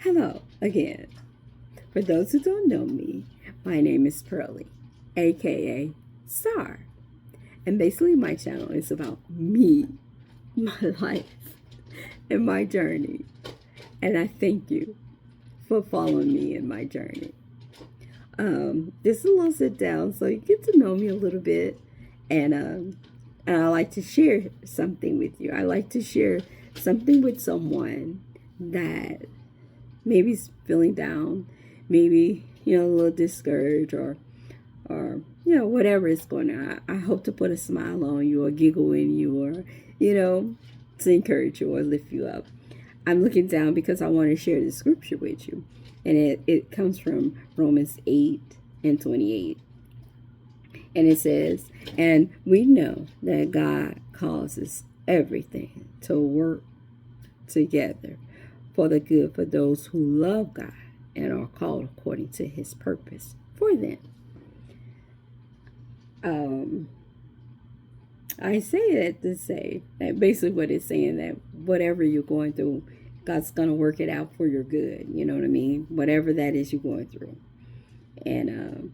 Hello again. For those who don't know me, my name is Pearlie, aka Star. And basically, my channel is about me, my life, and my journey. And I thank you for following me in my journey. This is a little sit down so you get to know me a little bit. And I like to share something with you. I like to share something with someone that maybe is feeling down, maybe, a little discouraged or whatever is going on. I hope to put a smile on you or giggle in you or, to encourage you or lift you up. I'm looking down because I want to share the scripture with you. And it comes from Romans 8:28. And it says, and we know that God causes everything to work together for the good for those who love God and are called according to his purpose for them. I say that to say that basically what it's saying, that whatever you're going through, God's going to work it out for your good. You know what I mean? Whatever that is you're going through. And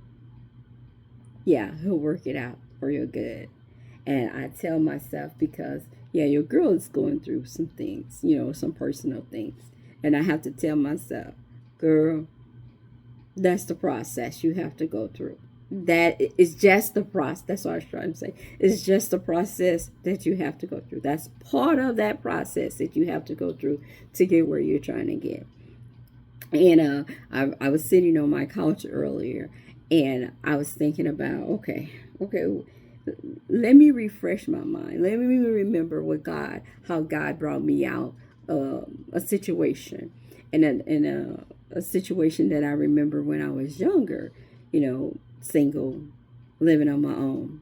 yeah, he'll work it out for your good. And I tell myself because, yeah, your girl is going through some things, some personal things. And I have to tell myself, girl, that's the process you have to go through. That is just the process. That's what I was trying to say. It's just the process that you have to go through. That's part of that process that you have to go through to get where you're trying to get. And I was sitting on my couch earlier, and I was thinking about, okay, let me refresh my mind. Let me remember how God brought me out a situation, and a situation that I remember when I was younger, single, living on my own,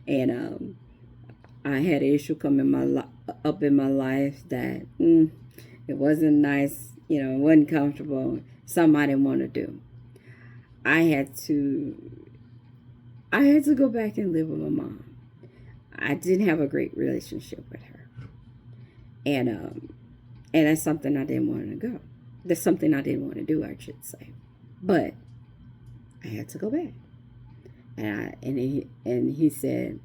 and I had an issue come up in my life that it wasn't nice, it wasn't comfortable, something I didn't want to do. I had to go back and live with my mom. I didn't have a great relationship with her, and that's something I didn't want to go. That's something I didn't want to do, I should say. But I had to go back, and he said,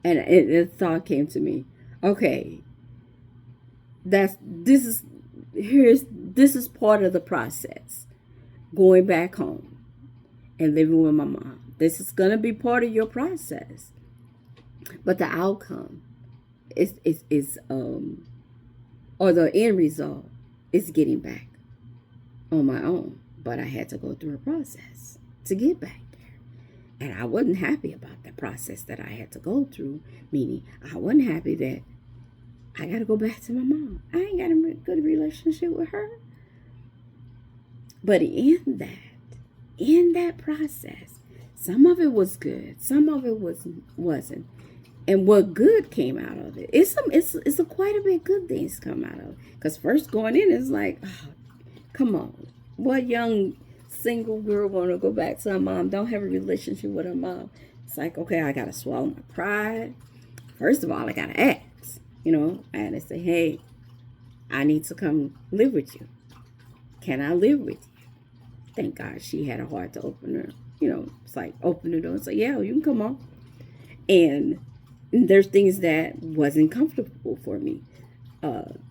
and the thought came to me, okay, this is part of the process, going back home and living with my mom. This is going to be part of your process. But the outcome is or the end result is getting back on my own. But I had to go through a process to get back there. And I wasn't happy about the process that I had to go through, meaning I wasn't happy that I got to go back to my mom. I ain't got a good relationship with her. But in that process, some of it was good, some of it wasn't. And what good came out of it? It's quite a bit good things come out of it. Because first going in is like, oh, come on, what young single girl want to go back to her mom? Don't have a relationship with her mom. It's like, okay, I gotta swallow my pride. First of all, I gotta ask. I had to say, hey, I need to come live with you. Can I live with you? Thank God she had a heart to open her. It's like open the door and say, yeah, you can come on. And there's things that wasn't comfortable for me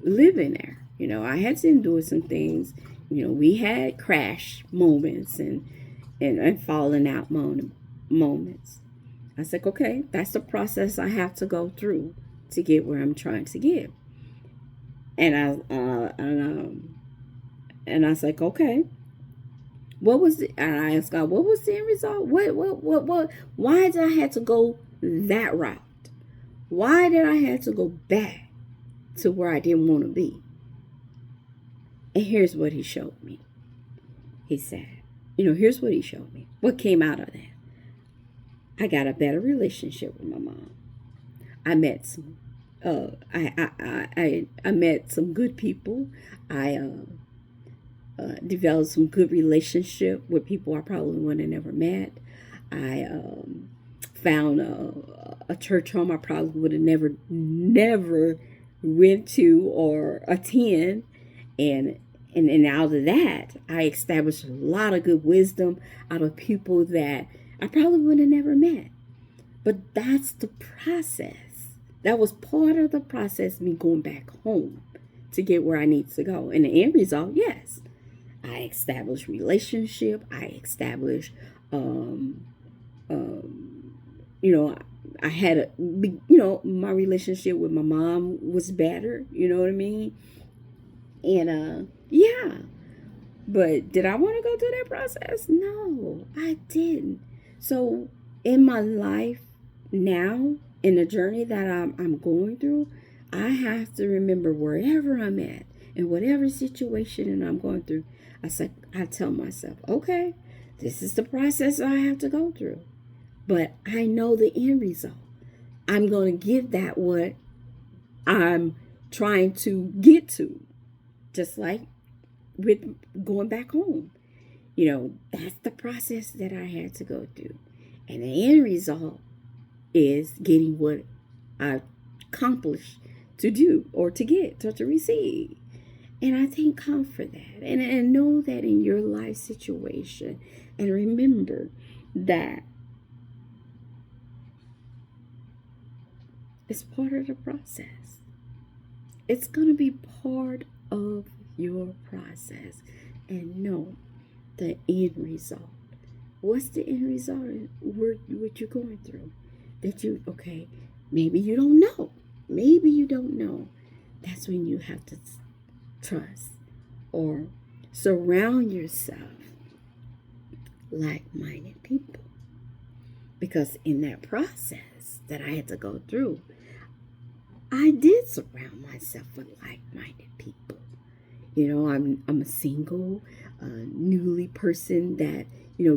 living there. I had to endure some things. We had crash moments and falling out moments. I said, okay, that's the process I have to go through to get where I'm trying to get. And I was like, okay, and I asked God, what was the end result? What? Why did I have to go that route? Why did I have to go back to where I didn't want to be? And here's what he showed me. He said, here's what he showed me. What came out of that? I got a better relationship with my mom. I met some, I met some good people. I developed some good relationship with people I probably would have never met. I found a church home I probably would have never went to or attend, and And out of that, I established a lot of good wisdom out of people that I probably would have never met. But that's the process. That was part of the process, me going back home to get where I need to go. And the end result, yes, I established relationship. I established, you know, I had a, my relationship with my mom was better. You know what I mean? And yeah. But did I want to go through that process? No, I didn't. So in my life now, in the journey that I'm going through, I have to remember wherever I'm at, in whatever situation that I'm going through, I tell myself, okay, this is the process I have to go through. But I know the end result. I'm going to get that what I'm trying to get to. Just like with going back home. That's the process that I had to go through. And the end result is getting what I accomplished to do or to get or to receive. And I thank God for that. And know that in your life situation. And remember that it's part of the process. It's going to be part of your process. And know the end result. What's the end result of what you're going through? Okay, maybe you don't know. Maybe you don't know. That's when you have to trust or surround yourself like-minded people. Because in that process that I had to go through, I did surround myself with like-minded people. I'm a single, newly person that,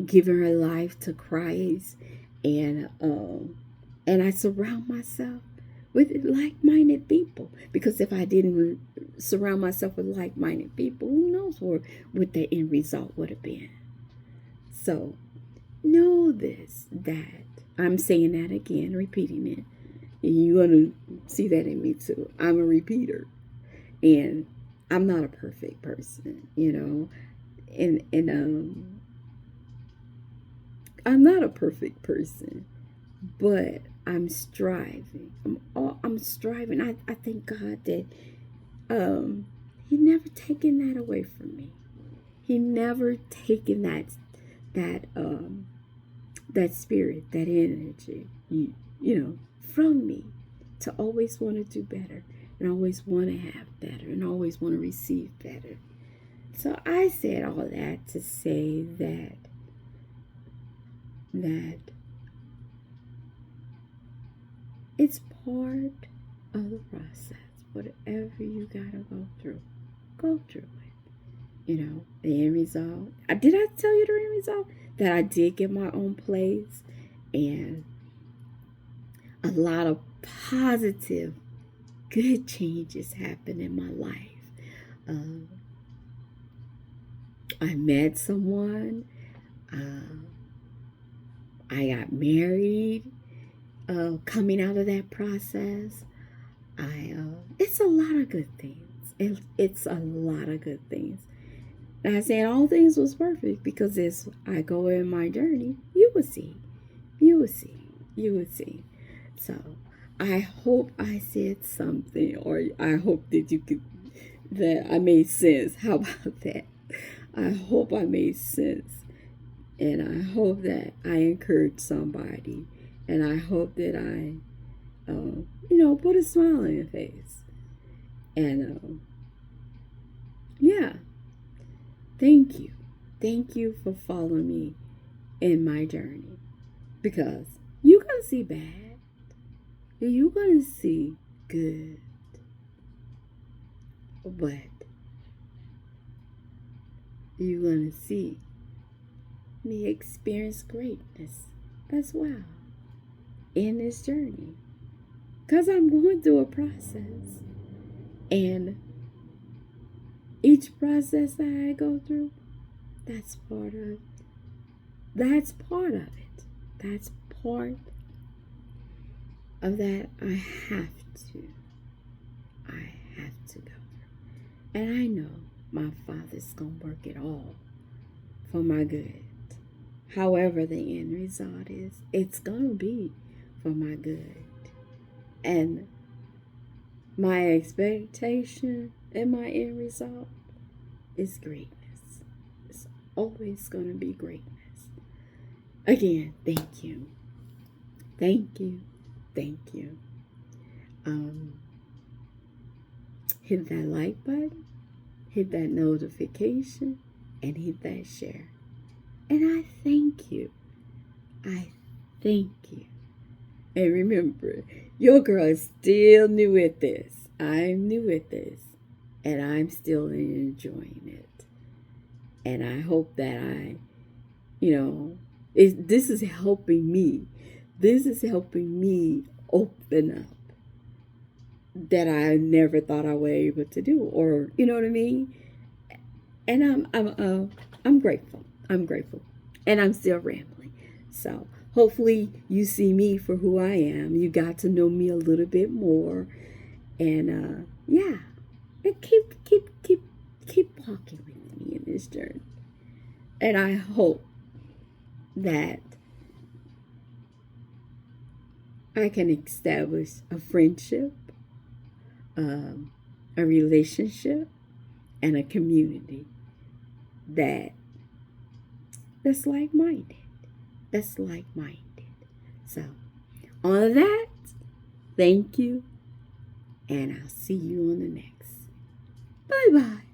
giving her life to Christ. And I surround myself with like-minded people. Because if I didn't surround myself with like-minded people, who knows what the end result would have been. So, know this, that I'm saying that again, repeating it. And you're going to see that in me too. I'm a repeater. And I'm not a perfect person, and I'm not a perfect person, but I'm striving. I'm striving. I thank God that He never taken that away from me. He never taken that spirit, that energy, from me to always want to do better. And always want to have better and always want to receive better. So I said all that to say that it's part of the process. Whatever you gotta go through it. The end result. Did I tell you the end result? That I did get my own place and a lot of positive good changes happen in my life. I met someone. I got married. Coming out of that process, it's a lot of good things. It's a lot of good things. And I said all things was perfect because as I go in my journey, you will see. So I hope I said something, or I hope that I made sense. How about that? I hope I made sense. And I hope that I encouraged somebody. And I hope that I, put a smile on your face. And, yeah. Thank you. Thank you for following me in my journey. Because you're going to see bad. You're going to see good. But you're going to see me experience greatness as well in this journey. Because I'm going through a process. And each process that I go through, that's part of it. That's part of that I have to go through. And I know my Father's going to work it all for my good. However the end result is, it's going to be for my good. And my expectation and my end result is greatness. It's always going to be greatness. Again, thank you. Thank you. Thank you. Hit that like button, hit that notification, and hit that share. And I thank you. I thank you. And remember, your girl is still new at this. I'm new at this. And I'm still enjoying it. And I hope that this is helping me. This is helping me open up that I never thought I was able to do, or you know what I mean. And I'm grateful. I'm grateful, and I'm still rambling. So hopefully you see me for who I am. You got to know me a little bit more, and yeah, and keep walking with me in this journey. And I hope that I can establish a friendship, a relationship, and a community that's like-minded. That's like-minded. So, on that, thank you, and I'll see you on the next. Bye-bye.